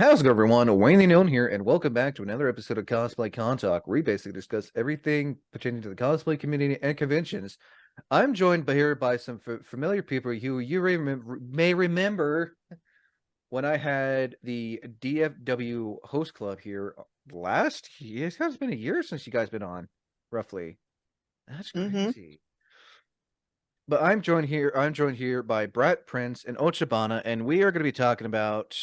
How's it going, everyone? Wayne the Known here, and welcome back to another episode of Cosplay Con Talk, where we basically discuss everything pertaining to the cosplay community and conventions. I'm joined by some familiar people who you may remember when I had the DFW host club here last year. It's been a year since you guys been on, roughly. That's Mm-hmm. crazy. But I'm joined here. I'm joined here by Brat Prince and Ocha Bana, and we are going to be talking about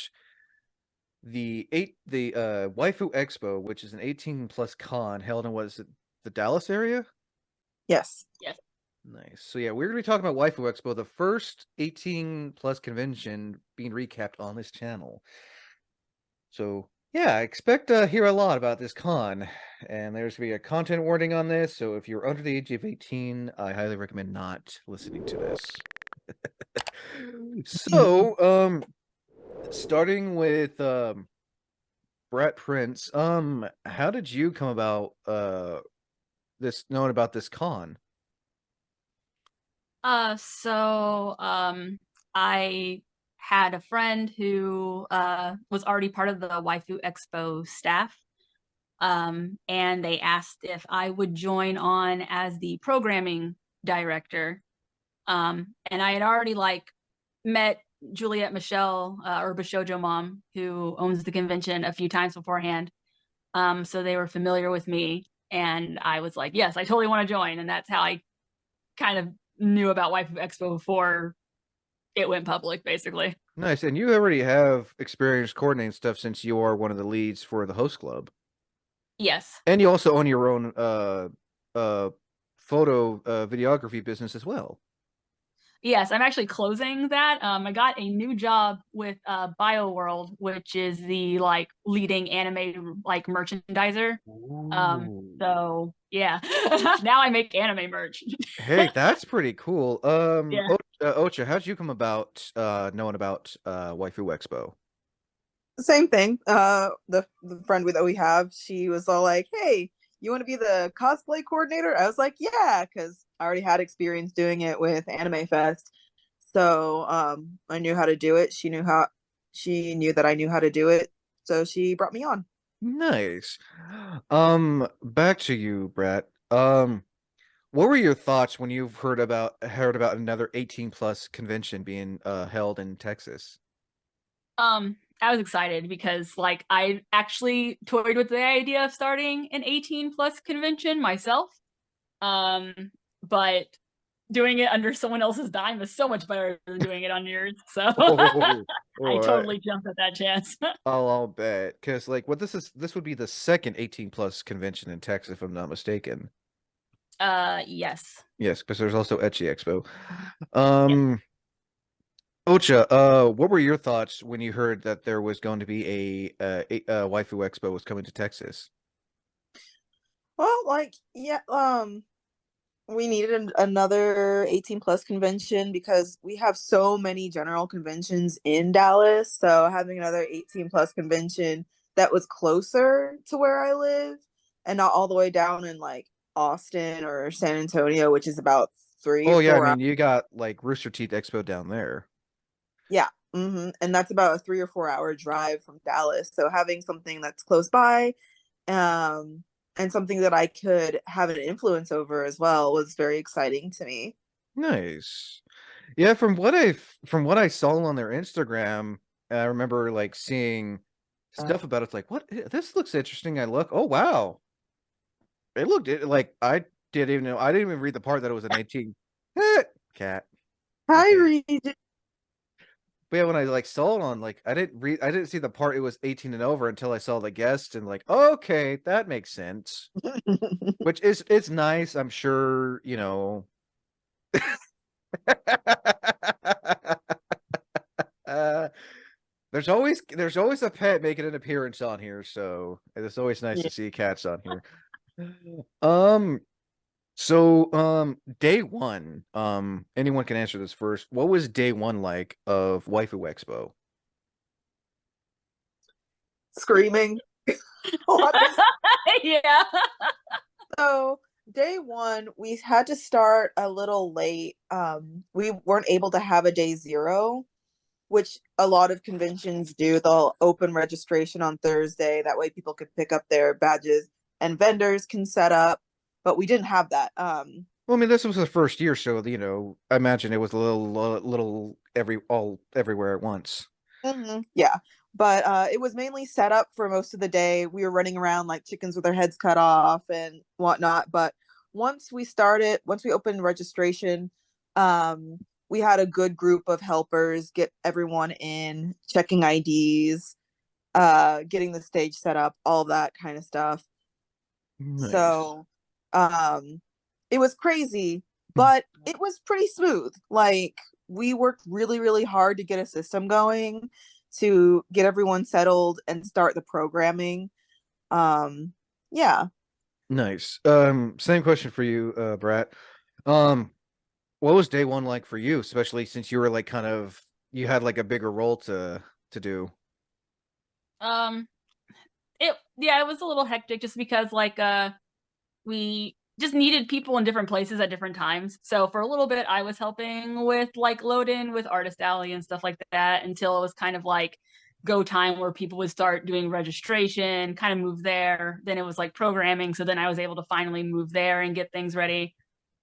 the Waifu Expo, which is an 18 plus con held in what is it, the Dallas area? Yes. Yes. Nice. So yeah, we're gonna be talking about Waifu Expo, the first 18 plus convention being recapped on this channel. So yeah, I expect to hear a lot about this con, and there's gonna be a content warning on this. So if you're under the age of 18, I highly recommend not listening to this. So, starting with Brat Prince, how did you come about this knowing about this con? I had a friend who was already part of the Waifu Expo staff. And they asked if I would join on as the programming director. And I had already met Juliet Michelle, or Bashojo Mom, who owns the convention, a few times beforehand. So they were familiar with me, and I was like, yes, I totally want to join. And that's how I kind of knew about Waifu Expo before it went public, basically. Nice, and you already have experience coordinating stuff since you are one of the leads for the host club, Yes. and you also own your own photo videography business as well. Yes, I'm actually closing that. I got a new job with BioWorld, which is the leading anime merchandiser. Ooh. So yeah, now I make anime merch. Hey, that's pretty cool. Yeah. Ocha, how'd you come about knowing about Waifu Expo? Same thing. The friend that we have, she was all like, "Hey, you want to be the cosplay coordinator?" I was like, "Yeah," because I already had experience doing it with Anime Fest, so I knew how to do it. She knew that I knew how to do it, so she brought me on. Nice. Back to you, Brett. What were your thoughts when you've heard about another 18 plus convention being held in Texas? I was excited because I actually toyed with the idea of starting an 18 plus convention myself. But doing it under someone else's dime is so much better than doing it on yours. So Oh, I all right. totally jumped at that chance. I'll bet because this would be the second 18 plus convention in Texas, if I'm not mistaken. Yes. Yes, because there's also Etchy Expo. Yes. Ocha, what were your thoughts when you heard that there was going to be a Waifu Expo was coming to Texas? Well, yeah, we needed another 18 plus convention because we have so many general conventions in Dallas. So having another 18 plus convention that was closer to where I live and not all the way down in Austin or San Antonio, which is about three Oh or yeah, I four hours. mean you got like Rooster Teeth Expo down there. Yeah. And that's about a 3 or 4 hour drive from Dallas. So having something that's close by, um, and something that I could have an influence over as well was very exciting to me. Nice. Yeah, from what I saw on their Instagram, I remember like seeing stuff about it. It's like, what? This looks interesting. I look, oh wow, like I didn't even read the part that it was an 18 cat. Hi, Okay. Reed. But yeah, when I like saw it on I didn't see the part it was 18 and over until I saw the guest and like, okay, that makes sense. Which is it's nice, I'm sure, you know. uh, there's always a pet making an appearance on here, so it's always nice Yeah. to see cats on here. Um, so day one, anyone can answer this first. What was day one like of Waifu Expo? Screaming. Yeah. So day one, we had to start a little late. We weren't able to have a day zero. which a lot of conventions do. They'll open registration on Thursday. That way people could pick up their badges and vendors can set up. But we didn't have that. Well, I mean, this was the first year, so I imagine it was a little everywhere at once. Yeah, but it was mainly set up for most of the day. We were running around like chickens with our heads cut off and whatnot. But once we opened registration, we had a good group of helpers get everyone in, checking IDs, getting the stage set up, all that kind of stuff. Nice. So, it was crazy, but it was pretty smooth. Like we worked really, really hard to get a system going, to get everyone settled and start the programming. Yeah. Nice. Same question for you, Brat. What was day one like for you, especially since you were like you had like a bigger role to do? It was a little hectic just because we just needed people in different places at different times. So for a little bit I was helping with like load in with Artist Alley and stuff like that until it was kind of like go time where people would start doing registration, kind of move there. Then it was like programming. So then I was able to finally move there and get things ready.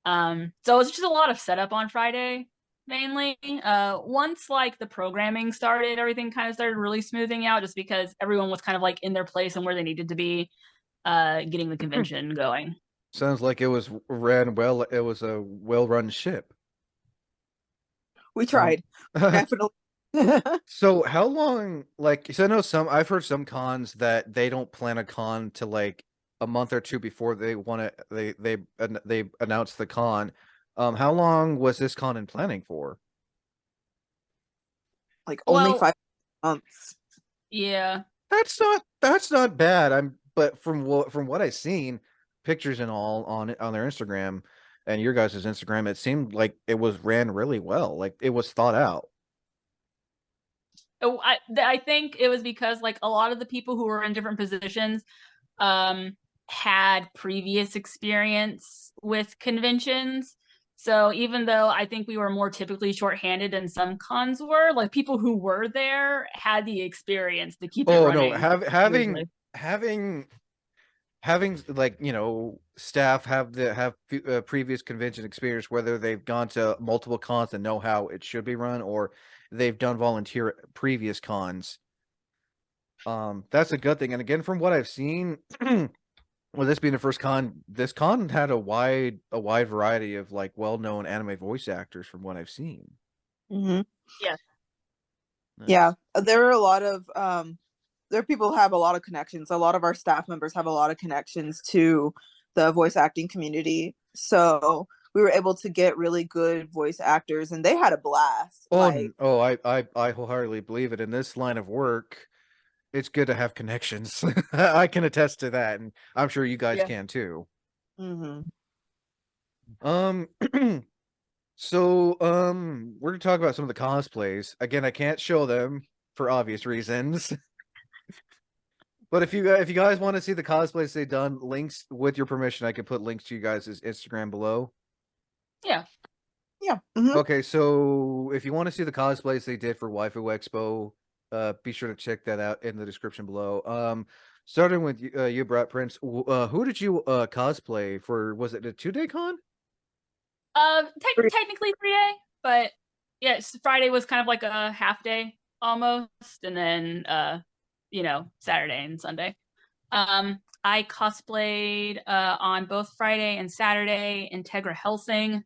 So it was just a lot of setup on Friday mainly. Once like the programming started, everything kind of started really smoothing out just because everyone was kind of like in their place and where they needed to be, getting the convention going. Sounds like it was ran well. It was a well-run ship. We tried. Definitely. So how long, like, so I know I've heard some cons that they don't plan a con to like a month or two before they want to, they announce the con. How long was this con in planning for? Like only Well, 5 months. yeah. That's not bad. But from what I've seen, pictures and all on their Instagram and your guys' Instagram, it seemed like it was ran really well. Like it was thought out. Oh, I think it was because like a lot of the people who were in different positions had previous experience with conventions. So even though I think we were more typically shorthanded than some cons were, like people who were there had the experience to keep it Oh no, running having smoothly. having like staff have previous convention experience, whether they've gone to multiple cons and know how it should be run, or they've done volunteer previous cons. That's a good thing. And again, from what I've seen, well, this being the first con, this con had a wide variety of like well-known anime voice actors from what I've seen. Mm-hmm. Yeah. Nice. Yeah, there are a lot of there are people who have a lot of connections. A lot of our staff members have a lot of connections to the voice acting community. So we were able to get really good voice actors and they had a blast. I wholeheartedly believe it. In this line of work, it's good to have connections. I can attest to that, and I'm sure you guys Yeah. can too. Mm-hmm. Um, so we're gonna talk about some of the cosplays. Again, I can't show them for obvious reasons. But if you guys want to see the cosplays they've done, links with your permission, I can put links to you guys' Instagram below. Yeah. Yeah. Mm-hmm. Okay, so if you want to see the cosplays they did for Waifu Expo, be sure to check that out in the description below. Starting with you, Brat Prince, who did you cosplay for? Was it a 2-day con? Technically 3 day, but yeah, Friday was kind of like a half day almost, and then Saturday and Sunday. I cosplayed on both Friday and Saturday Integra Helsing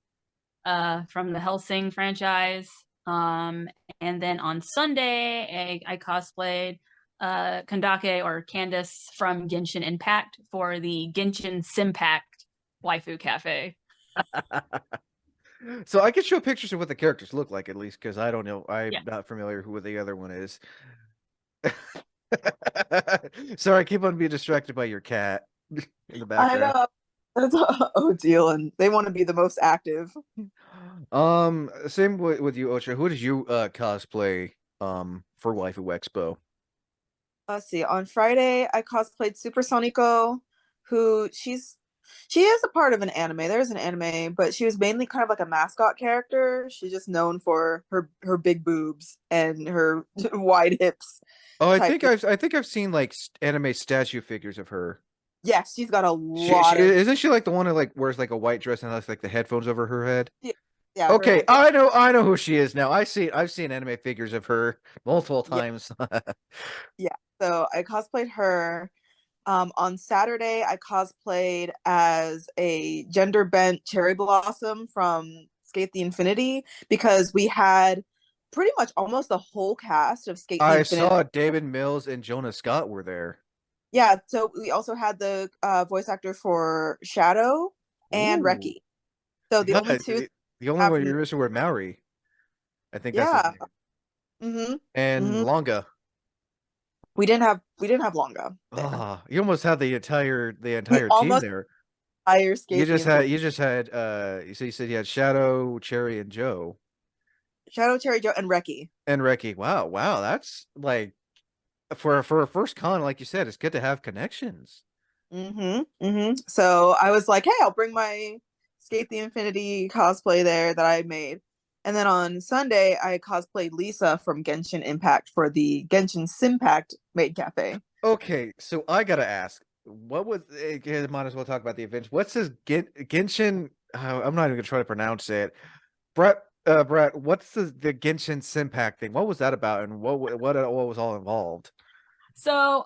from the Helsing franchise. And then on Sunday, I cosplayed Kandake or Candace from Genshin Impact for the Genshin Simpact Waifu Cafe. So I can show pictures of what the characters look like at least, because I don't know. I'm Yeah. not familiar who the other one is. Sorry, I keep on being distracted by your cat in the I background. know. That's Odile, and they want to be the most active. Same with you, Ocha. Who did you cosplay for Waifu Expo? Let's see. On Friday, I cosplayed Supersonico, who she's She is a part of an anime. There's an anime, but she was mainly kind of like a mascot character. She's just known for her big boobs and her wide hips Oh, type thing. I think I've seen like anime statue figures of her. Yes, she's got a She lot of isn't she like the one who like wears like a white dress and has like the headphones over her head? yeah, her Okay, head. I know who she is now. I've seen anime figures of her multiple Yeah, times. yeah. So I cosplayed her. On Saturday, I cosplayed as a gender bent cherry blossom from Skate the Infinity because we had pretty much almost the whole cast of Skate the I Infinity. saw David Mills and Jonah Scott were there. Yeah, so we also had the voice actor for Shadow and Ooh. Reki. So the Yeah, only two the only have one you're missing were Maori. I think that's his yeah. name. Mm-hmm. And Mm-hmm. Longa. We didn't have Longa there. Ah, you almost had the We entire team almost there. hire Skate the Infinity. You just had you said you had Shadow, Cherry, and Joe. Shadow, Cherry, Joe, and Reki. And Reki. Wow, that's like for a first con, like you said, it's good to have connections. Mm-hmm. Mm-hmm. So I was like, hey, I'll bring my Skate the Infinity cosplay there that I made. And then on Sunday, I cosplayed Lisa from Genshin Impact for the Genshin Simpact Maid Cafe. Okay, so I gotta ask, what was? Might as well talk about the event. What's this Genshin? I'm not even gonna try to pronounce it. Brett, what's the Genshin Simpact thing? What was that about, and what was all involved? So,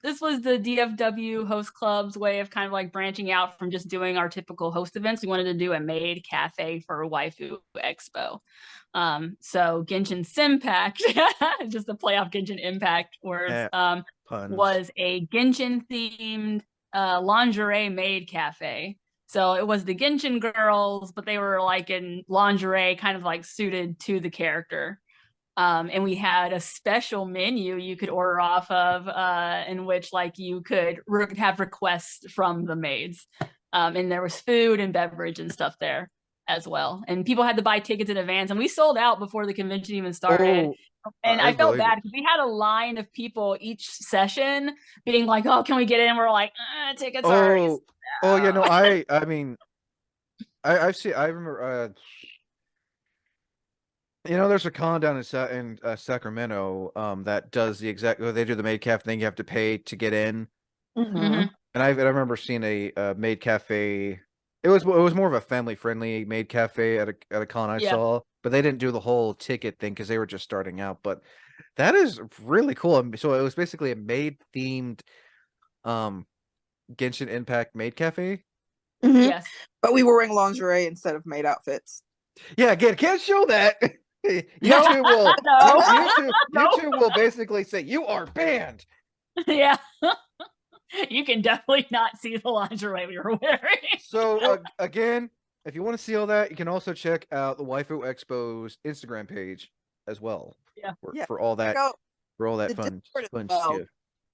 this was the DFW host club's way of kind of like branching out from just doing our typical host events. We wanted to do a maid cafe for Waifu Expo. So Genshin Simpact, just to play off Genshin Impact words, Puns. was a Genshin themed lingerie maid cafe. So it was the Genshin girls, but they were like in lingerie, kind of like suited to the character. And we had a special menu you could order off of, in which like you could have requests from the maids, and there was food and beverage and stuff there as well. And people had to buy tickets in advance, and we sold out before the convention even started. Oh, And I I felt believe it. bad because we had a line of people each session being like, "Oh, can we get in?" We're like, "Tickets are already sold Oh yeah, no, out." I mean, I remember, there's a con down in Sacramento, that does the exact, they do the maid cafe thing. You have to pay to get in, Mm-hmm. Mhm. and I remember seeing a maid cafe. It was more of a family friendly maid cafe at a con I Yeah. saw, but they didn't do the whole ticket thing because they were just starting out. But that is really cool. So it was basically a maid themed um Genshin Impact maid cafe. Mm-hmm. Yes. But we were wearing lingerie instead of maid outfits. Yeah, again, can't show that. No. No. YouTube will basically say you are banned. Yeah. You can definitely not see the lingerie we were wearing. So again, if you want to see all that, you can also check out the Waifu Expo's Instagram page as well. Yeah. For all that Check out the fun Discord as fun well. stuff.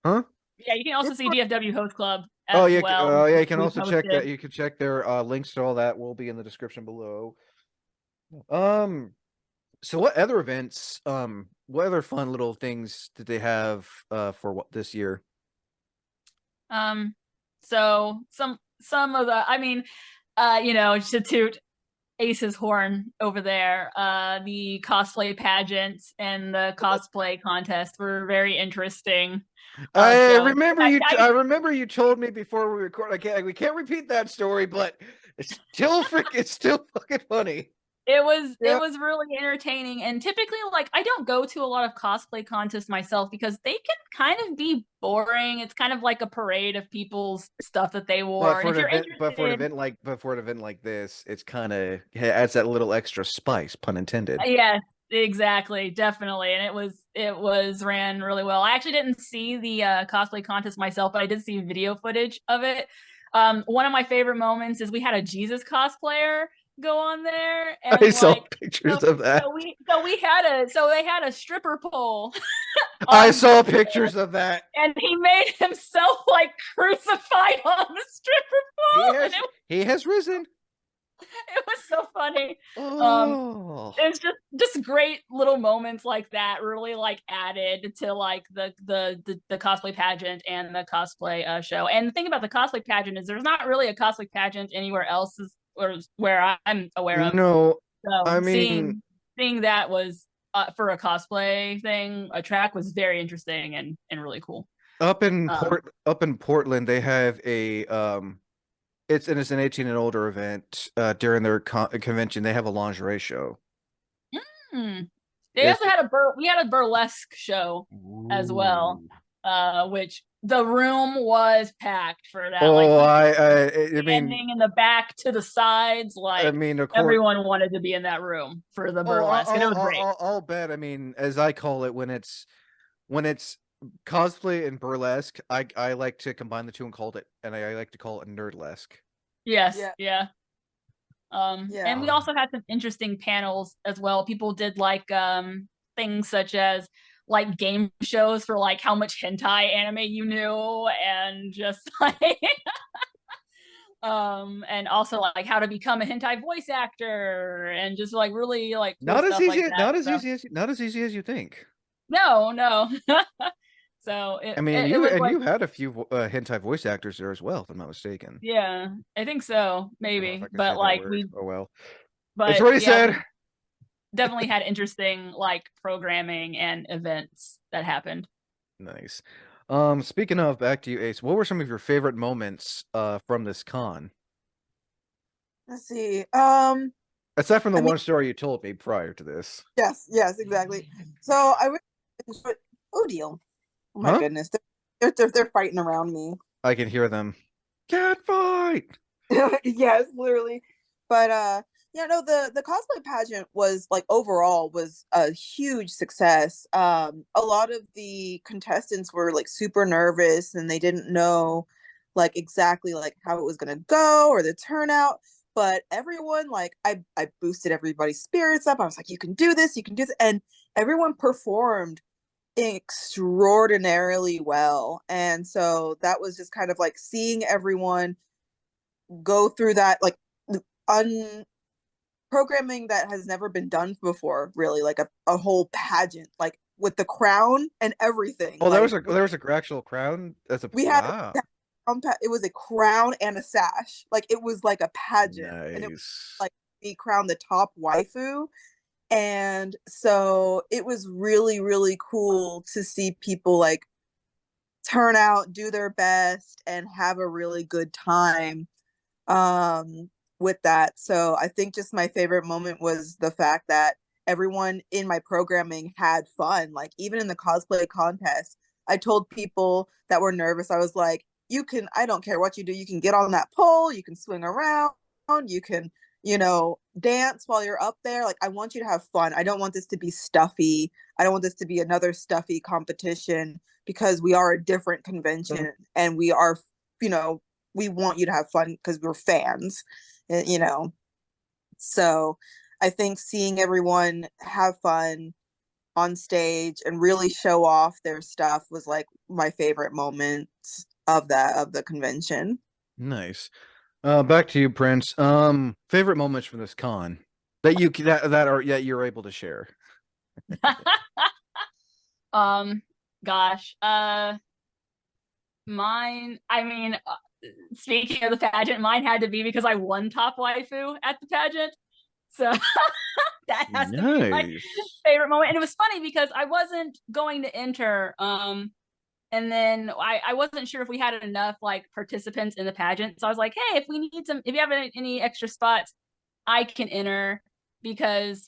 Huh? Yeah, you can also see Discord. DFW Host Club Oh as yeah, well. yeah. You can We also check that. posted. You can check their links to all that will be in the description below. So what other fun little things did they have for what this year? So some of the, I mean, to toot Ace's horn over there, the cosplay pageants and the cosplay contest were very interesting. I So remember I remember you told me before we record. We can't repeat that story, but it's still fucking funny. it was Yeah. really entertaining, and typically like I don't go to a lot of cosplay contests myself because they can kind of be boring. It's kind of like a parade of people's stuff that they wore. But And if you're for an interested, event like this, it's kind of adds that little extra spice, pun intended. yes, exactly, definitely. And it was ran really well. I actually didn't see the cosplay contest myself, but I did see video footage of it. One of my favorite moments is we had a Jesus cosplayer go on there, I and saw like pictures of that. they had a stripper pole I on saw pictures of that. and he made himself like crucified on the stripper pole. He has risen. It was so funny. Oh, It's just great little moments like that really like added to like the cosplay pageant and the cosplay show. And the thing about the cosplay pageant is there's not really a cosplay pageant anywhere else or where I'm aware of. no, So I mean, seeing that was for a cosplay thing, a track was very interesting and really cool. up in Portland, they have a it's an 18 and older event. During their convention, they have a lingerie show. Hmm. They It's also had we had a burlesque show as well, Ooh. which the room was packed for that. Like Oh, I mean, standing in the back to the sides, I like mean, of course. everyone wanted to be in that room for the Oh, burlesque, and it was great. I'll bet. I mean, as I call it, when it's cosplay and burlesque, I like to combine the two and called it, and I like to call it nerdlesque. Yes, Yeah. yeah. Yeah. And we also had some interesting panels as well. People did like things such as like game shows for like how much hentai anime you knew, and just like and also like how to become a hentai voice actor, and just like really like cool Not as stuff like easy, that. So not as easy as you think. no. So I mean, it was like, you had a few hentai voice actors there as well, if I'm not mistaken. yeah, I think so, I don't know if maybe. I can say But that like word. Oh well, it's but already yeah, said. we definitely had interesting like programming and events that happened. Nice. Speaking of, back to you, Ace. What were some of your favorite moments from this con? Let's see. Aside from the I mean, one story you told me prior to this. yes, exactly. So I really enjoyed. Oh, deal. Oh my Huh? goodness, they're fighting around me. I can hear them. Cat fight. Yes, literally. But yeah, no, the cosplay pageant was like overall was a huge success. A lot of the contestants were like super nervous and they didn't know like exactly like how it was gonna go or the turnout. But everyone like I boosted everybody's spirits up. I was like, you can do this, you can do this, and everyone performed extraordinarily well. And so that was just kind of like seeing everyone go through that like un programming that has never been done before, really, like a whole pageant, like with the crown and everything. Oh, Like there was a actual crown. That's a we had wow. it was a crown and a sash. Like it was like a pageant. And it was Nice. like we crowned the top waifu. And so it was really, really cool to see people like turn out, do their best, and have a really good time with that. So I think just my favorite moment was the fact that everyone in my programming had fun. Like even in the cosplay contest, I told people that were nervous, I was like, you can, I don't care what you do, you can get on that pole, you can swing around, you can, dance while you're up there. Like I want you to have fun. I don't want this to be stuffy. I don't want this to be another stuffy competition because we are a different convention and we are, you know, we want you to have fun because we're fans, you know. So I think seeing everyone have fun on stage and really show off their stuff was like my favorite moments of the convention. Nice. Back to you, Prince. Favorite moments from this con that you're able to share. Gosh, mine. I mean, speaking of the pageant, mine had to be because I won top waifu at the pageant. So that has to be my Nice. favorite moment. And it was funny because I wasn't going to enter. And then I wasn't sure if we had enough like participants in the pageant. So I was like, hey, if you have any extra spots, I can enter because,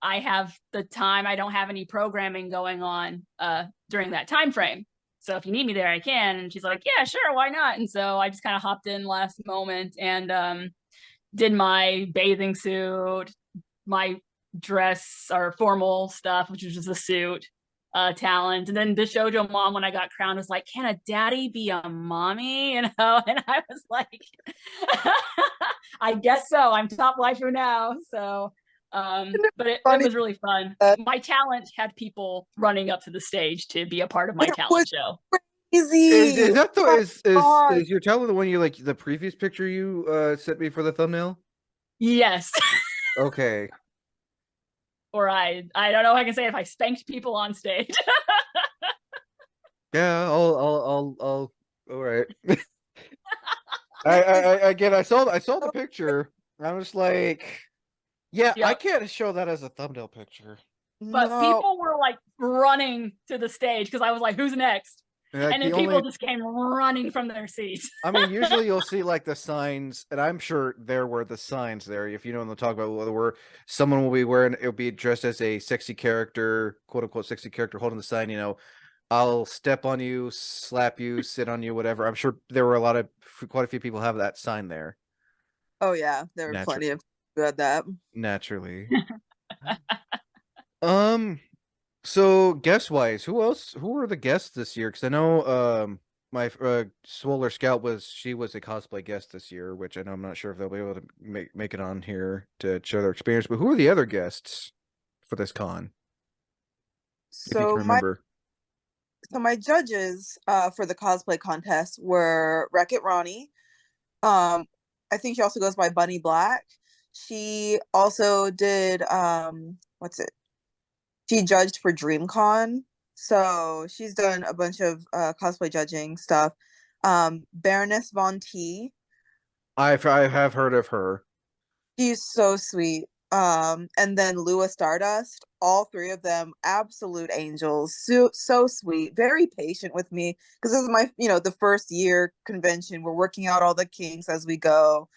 I have the time. I don't have any programming going on during that time frame. So if you need me there, I can. And she's like, yeah, sure, why not? And so I just kind of hopped in last moment and did my bathing suit, my dress or formal stuff, which was just a suit, talent. And then the shoujo mom, when I got crowned, was like, can a daddy be a mommy? And I was like, I guess so. I'm top waifu now. So but it Funny was really fun. that My talent had people running up to the stage to be a part of my it talent was show. Easy. Is that the Oh my God. is your Talon the one you like the previous picture you sent me for the thumbnail? Yes. Okay. Or I don't know if I can say if I spanked people on stage. Yeah, I'll all right. I again I saw the picture. I was like, yeah, I Yep. can't show that as a thumbnail picture. But No. people were like running to the stage because I was like, who's next? Like And then the people only just came running from their seats. I mean, usually you'll see like the signs, and I'm sure there were the signs there. If you know what I'm talking about, where someone will be wearing, it'll be dressed as a sexy character, quote unquote sexy character, holding the sign. I'll step on you, slap you, sit on you, whatever. I'm sure there were quite a few people have that sign there. Oh yeah, there were plenty of who had that. Naturally. Um. So guest wise, who were the guests this year? Because I know my Swoller Scout she was a cosplay guest this year, which I know I'm not sure if they'll be able to make it on here to share their experience. But who are the other guests for this con, if you can So my remember? so my judges for the cosplay contest were Wreck-It Ronnie. Um, I think she also goes by Bunny Black. She also did what's it? She judged for DreamCon. So she's done a bunch of cosplay judging stuff. Baroness Von T. I have heard of her. She's so sweet. And then Lua Stardust, all three of them, absolute angels, so sweet, very patient with me because this is my, the first year convention. We're working out all the kinks as we go,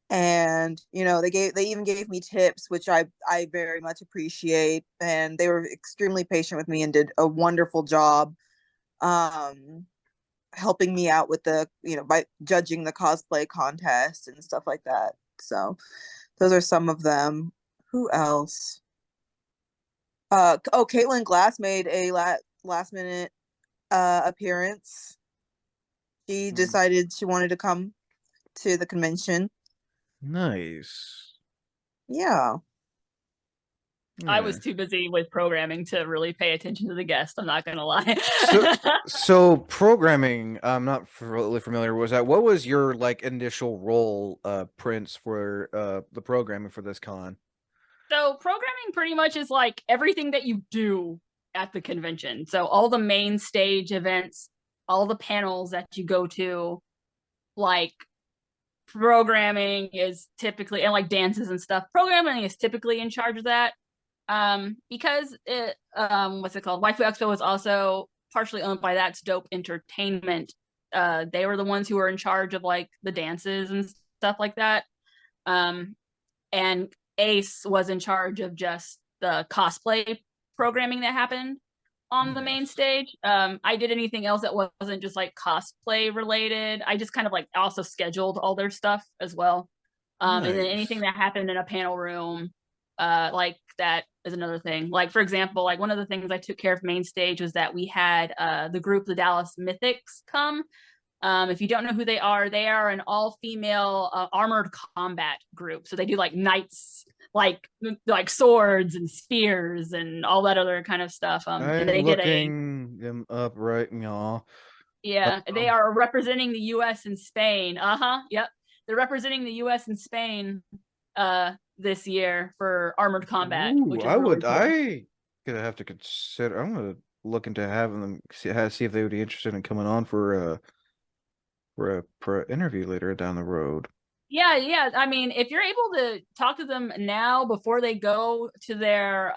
and they even gave me tips, which I very much appreciate, and they were extremely patient with me and did a wonderful job, um, helping me out with by judging the cosplay contest and stuff like that. So those are some of them. Who else? Caitlin Glass made a last minute appearance. She Mm, decided she wanted to come to the convention. nice. Yeah. I Yeah. was too busy with programming to really pay attention to the guest. I'm not gonna lie. So programming, I'm not really familiar. What was your like initial role, Prince, for the programming for this con? So programming pretty much is like everything that you do at the convention. So all the main stage events, all the panels that you go to, like programming is typically, and like dances and stuff. Programming is typically in charge of that. Because it what's it called? Waifu Expo is also partially owned by That's Dope Entertainment. They were the ones who were in charge of like the dances and stuff like that. Um, and Ace was in charge of just the cosplay programming that happened on the main Nice. stage. I did anything else that wasn't just like cosplay related. I just kind of like also scheduled all their stuff as well. And then anything Nice. that happened in a panel room, like that is another thing. Like for example, like one of the things I took care of main stage was that we had the group the Dallas Mythics come. If you don't know who they are an all-female armored combat group. So they do like knights, like swords and spears and all that other kind of stuff. And I'm they did a looking them up right now. yeah, they Um, are representing the U.S. and Spain. Yep, they're representing the U.S. and Spain this year for armored combat, ooh, which is really cool. I gonna have to consider. I'm gonna look into having them see if they would be interested in coming on for an interview later down the road. Yeah. I mean, if you're able to talk to them now before they go to their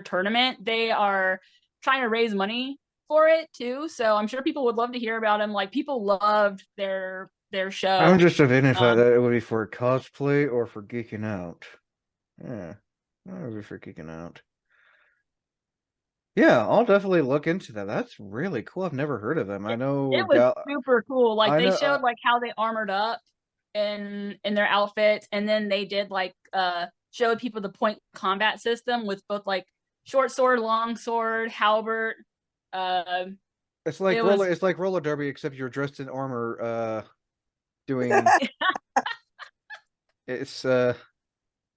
tournament, they are trying to raise money for it too. So I'm sure people would love to hear about them. Like people loved their I'm show. just identified Um, that it would be for cosplay or for geeking out. Yeah, that would be for geeking out. Yeah, I'll definitely look into that. That's really cool. I've never heard of them. I it know was Gal. super cool. Like I they know. showed like how they armored up in their outfits, and then they did like showed people the point combat system with both like short sword, long sword, halberd. Uh, It's like it was roller derby, except you're dressed in armor. Doing it's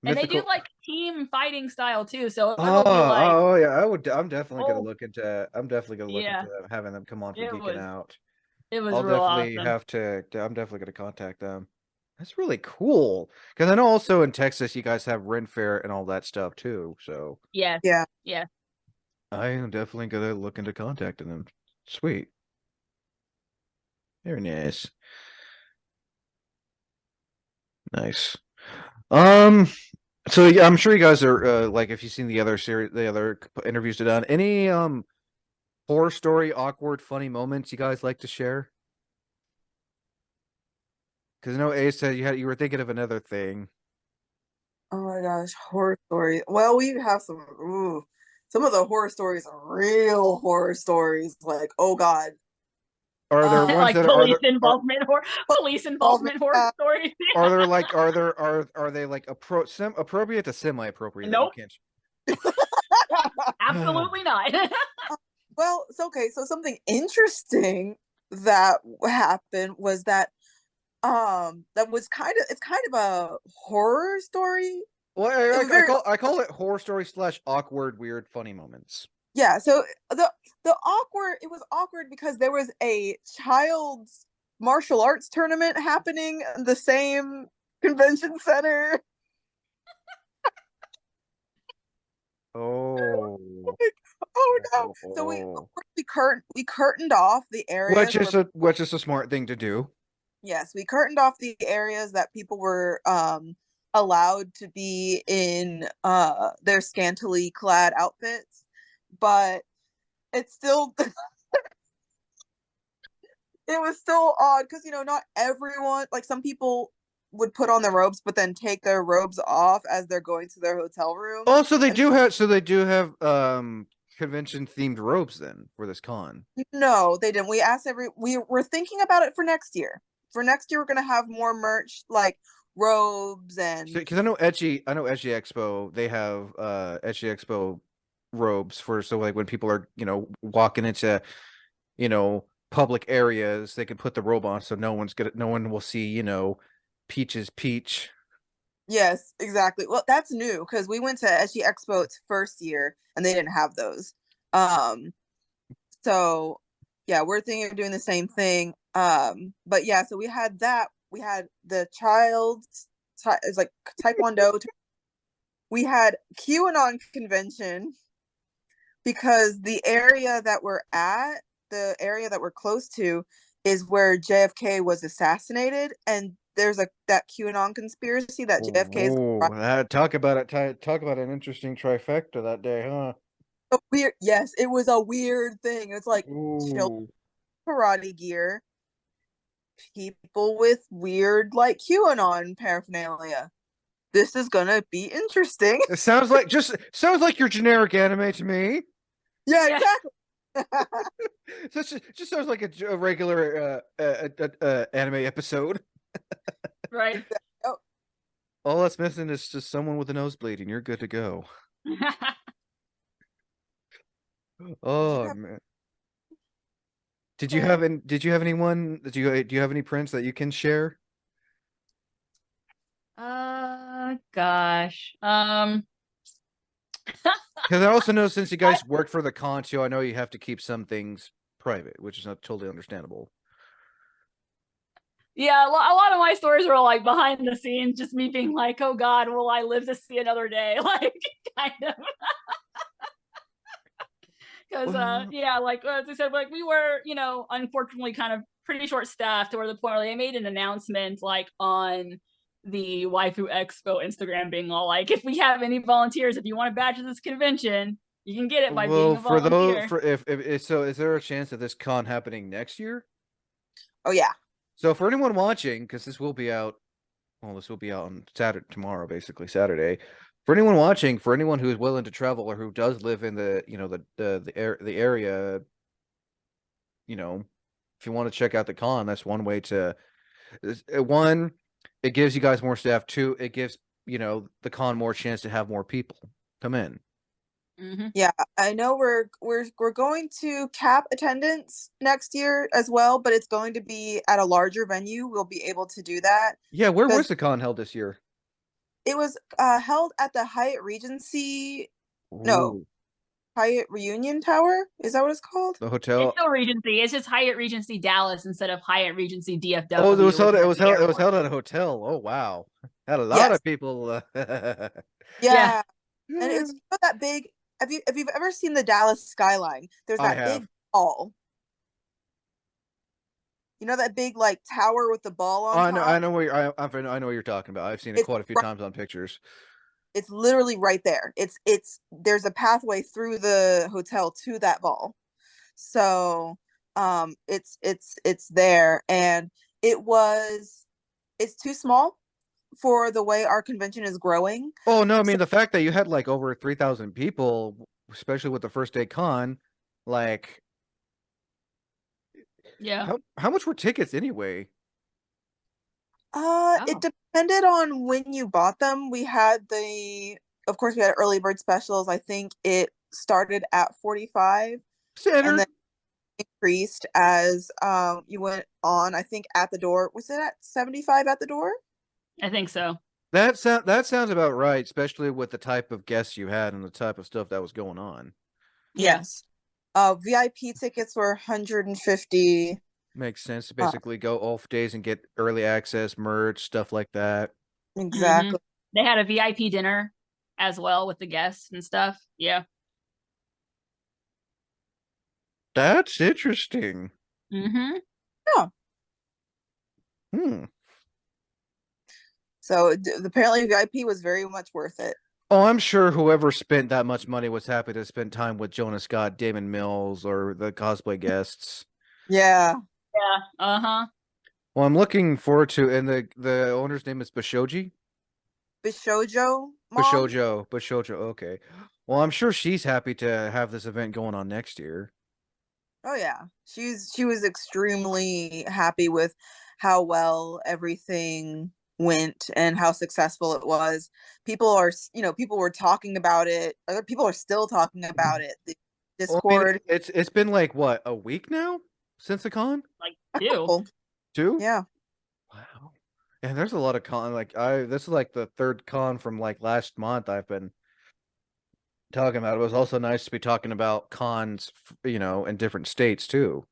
And they do mythical. like team fighting style too, so Oh, it'll be like, oh yeah, I'm definitely gonna oh look into. I'm definitely gonna look into yeah, having them come on for it geeking was out. it was I'll real definitely awesome. have to. I'm definitely gonna contact them. That's really cool because I know also in Texas you guys have Ren Fair and all that stuff too. So Yes, Yeah. yes. I am definitely gonna look into contacting them. Sweet, very nice, nice. Um, so yeah, I'm sure you guys are like if you've seen the other series, the other interviews done. Any horror story, awkward, funny moments you guys like to share? Because I know Ace said you were thinking of another thing. Oh my gosh, horror stories. Well, we have some. Ooh, some of the horror stories are real horror stories. Like, oh god, Are there ones Like that are police there involvement or police involvement. involvement horror stories. are there like are they like appropriate to semi appropriate that you Nope, can't? absolutely not. Well, it's okay. So something interesting that happened was that that was it's kind of a horror story. Well, It was very I call it horror story slash awkward, weird, funny moments. yeah. So the awkward it was awkward because there was a child's martial arts tournament happening in the same convention center. Oh, Like, oh no! So oh. we curtained off the areas where Which is a smart thing to do. yes, we curtained off the areas that people were allowed to be in their scantily clad outfits, but it's still it was still odd because not everyone like some people would put on their robes but then take their robes off as they're going to their hotel room. Also, And they do have convention themed robes then for this con. no, they didn't. We asked we were thinking about it for next year. For next year, we're gonna have more merch like robes and Because I know Edgy Expo, they have Edgy Expo robes for so like when people are walking into public areas, they can put the robe on so no one will see Peach's peach. yes, exactly. Well, that's new because we went to Etchy Expo its first year and they didn't have those. Um, so yeah, we're thinking of doing the same thing. But yeah, so we had that. We had the child's it's like Taekwondo. We had QAnon convention because the area that we're at, the area that we're close to, is where JFK was assassinated, and there's that QAnon conspiracy that JFK is Oh, talk about an interesting trifecta that day, huh? a weird. Yes, it was a weird thing. It's like chill Ooh. karate gear, people with weird like QAnon paraphernalia. This is gonna be interesting. It sounds like your generic anime to me. Yeah, Yeah, exactly. So just sounds like a regular anime episode. right. Exactly. Oh, All that's missing is just someone with a nosebleed, and you're good to go. did you Oh have? man, Go ahead. did you have anyone? Do you have any prints that you can share? Gosh. Because I also know since you guys work for the con too, I know you have to keep some things private, which is not totally understandable. Yeah, a lot of my stories were like behind the scenes, just me being like, "Oh God, will I live to see another day?" Like, kind of, because Well, yeah, like as I said, like we were, unfortunately, kind of pretty short staffed to where the point where they made an announcement like on the Waifu Expo Instagram, being all like, "If we have any volunteers, if you want to badge this convention, you can get it by being a for those volunteer." for if so, is there a chance of this con happening next year? Oh yeah. So for anyone watching, because this will be out, well, this will be out on Saturday tomorrow, basically Saturday. For anyone watching, for anyone who is willing to travel or who does live in the area, if you want to check out the con, that's one way to one. It gives you guys more staff. Two, it gives the con more chance to have more people come in. Mm-hmm. Yeah, I know we're going to cap attendance next year as well, but it's going to be at a larger venue. We'll be able to do that Yeah, where because was the con held this year? it was held at the Hyatt Regency. No, Ooh, Hyatt Reunion Tower. Is that what it's called? the It's hotel. still Regency. It's just Hyatt Regency Dallas instead of Hyatt Regency Oh, it was DFW, which held. is It at was the held. It was airport. held at a hotel. Oh wow, had a lot Yes. of people. Yeah. Yeah. And it's that big. If you've ever seen the Dallas skyline, there's I that have. big ball. You know that big like tower with the ball Oh, on I know. I top? know where I know what you're talking about. I've seen it It's quite a few right, times on pictures. it's literally right there. It's there's a pathway through the hotel to that ball. So it's there, and it was it's too small for the way our convention is growing. Oh no, I So mean the fact that you had like over 3,000 people, especially with the first day con, like Yeah. how much were tickets anyway? it Oh. depended on when you bought them. We had of course we had early bird specials. I think it started at 45 and Standard. then increased as you went on. I think at the door, was it at 75 at the door? I think so. That sounds about right, especially with the type of guests you had and the type of stuff that was going on. Yeah. Yes. VIP tickets were 150. Makes sense to Uh, basically go off days and get early access, merch, stuff like that. hmm exactly. They had a VIP dinner as well with the guests and stuff. Yeah. That's interesting. hmm Yeah. Hmm. So apparently VIP was very much worth it. Oh, I'm sure whoever spent that much money was happy to spend time with Jonah Scott, Damon Mills, or the cosplay guests. Yeah. Yeah. Uh-huh. Well, I'm looking forward to, and the owner's name is Bashoji. Bishojo mom. Bashojo, Bashojo. Okay. Well, I'm sure she's happy to have this event going on next year. Oh yeah. She was extremely happy with how well everything went and how successful it was. People are, people were talking about it. Other people are still talking about it. The Well, I mean, Discord, it's been like what, a week now since the con? Like a two. couple. Two? Yeah. Wow. And there's a lot of con. Like this is like the third con from like last month I've been talking about. It was also nice to be talking about cons, in different states too.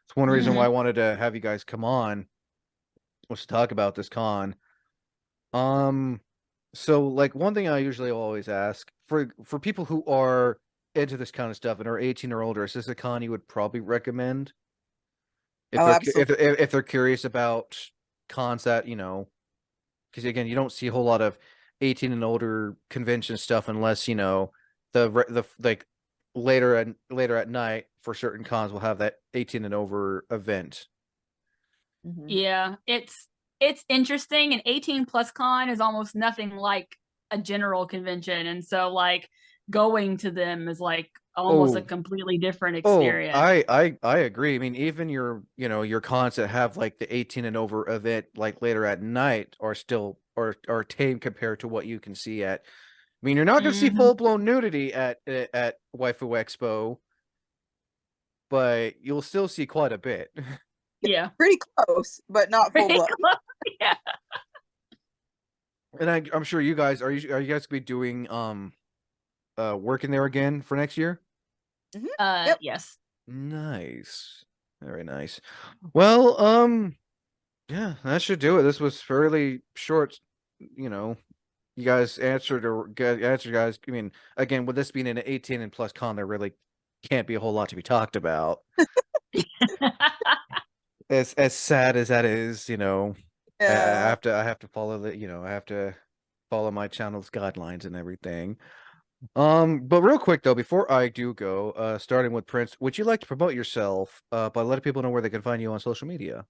It's one reason why I hmm wanted to have you guys come on was to talk about this con. Um, so like one thing I usually always ask for people who are into this kind of stuff and are 18 or older, is this a con you would probably recommend if Oh, they're absolutely. if they're curious about cons that, because again, you don't see a whole lot of 18 and older convention stuff unless, the like later at night for certain cons will have that 18 and over event. Hmm. Yeah. It's interesting. An 18 plus con is almost nothing like a general convention. And so like going to them is like almost a Oh, completely different oh, experience. I agree. I mean, even your cons that have like the 18 and over event like later at night are still are tame compared to what you can see at. I mean, you're not going to see hmm full blown nudity at Waifu Expo, but you'll still see quite a bit. Yeah. Pretty close, but not full Pretty blown. close. Yeah. And I'm sure you guys are you guys gonna be doing working there again for next year? Hmm. Yep. Yes. Nice. Very nice. Well, yeah, that should do it. This was fairly short, you know. You guys answered guys. I mean, again, with this being an 18 and plus con, there really can't be a whole lot to be talked about. As sad as that is, Yeah. I have to follow I have to follow my channel's guidelines and everything. But real quick though, before I do go, starting with Prince, would you like to promote yourself by letting people know where they can find you on social media?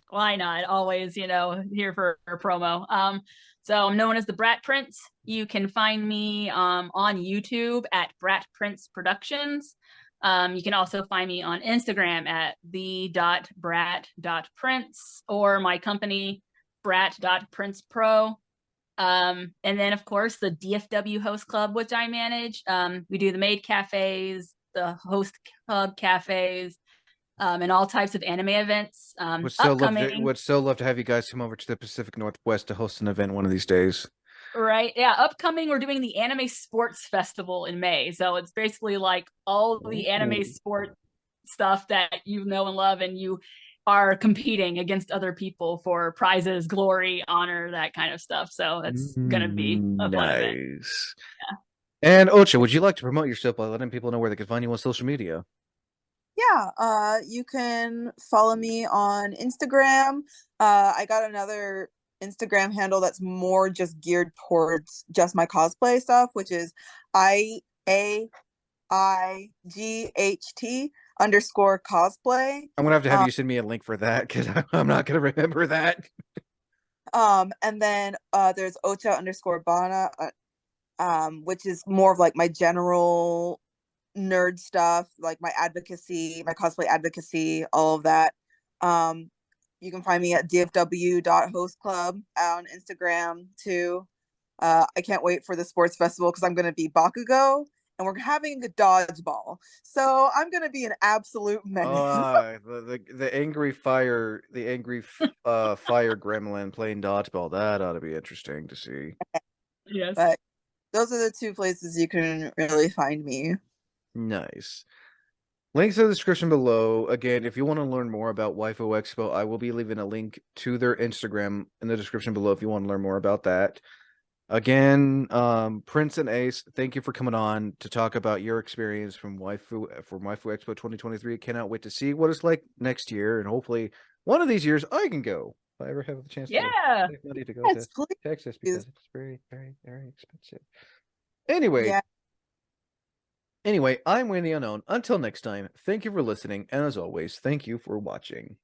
Why not? Always, here for a promo. So I'm known as the Brat Prince. You can find me on YouTube at Brat Prince Productions. You can also find me on Instagram at the.brat.prince or my company, brat.princepro. And then, of course, the DFW Host Club, which I manage. We do the maid cafes, the host club cafes, and all types of anime events. Would still love to Upcoming, would still love to have you guys come over to the Pacific Northwest to host an event one of these days. Right. Yeah. Upcoming, we're doing the Anime Sports Festival in May. So it's basically like all the anime Ooh. sport stuff that you know and love, and you are competing against other people for prizes, glory, honor, that kind of stuff. So it's gonna be a fun event. Nice. Yeah. And Ocha, would you like to promote yourself by letting people know where they can find you on social media? Yeah, you can follow me on Instagram. I got another Instagram handle that's more just geared towards just my cosplay stuff, which is IAIGHT_cosplay. I'm gonna have to have you send me a link for that because I'm not gonna remember that. And then there's Ocha_Bana, which is more of like my general nerd stuff, like my advocacy, my cosplay advocacy, all of that. You can find me at dfw.hostclub on Instagram too. I can't wait for the sports festival because I'm going to be Bakugo and we're having a dodgeball. So I'm going to be an absolute menace. The angry fire fire gremlin playing dodgeball. That ought to be interesting to see. Yes. But those are the two places you can really find me. Nice. Links in the description below. Again, if you want to learn more about Waifu Expo, I will be leaving a link to their Instagram in the description below if you want to learn more about that. Again, Prince and Ace, thank you for coming on to talk about your experience from Waifu Expo 2023. I cannot wait to see what it's like next year, and hopefully one of these years I can go if I ever have the chance to Yeah. save money to go Yes, to please. Texas because it's very, very, very expensive. Anyway. Yeah. Anyway, I'm Wayne the Unknown. Until next time, thank you for listening, and as always, thank you for watching.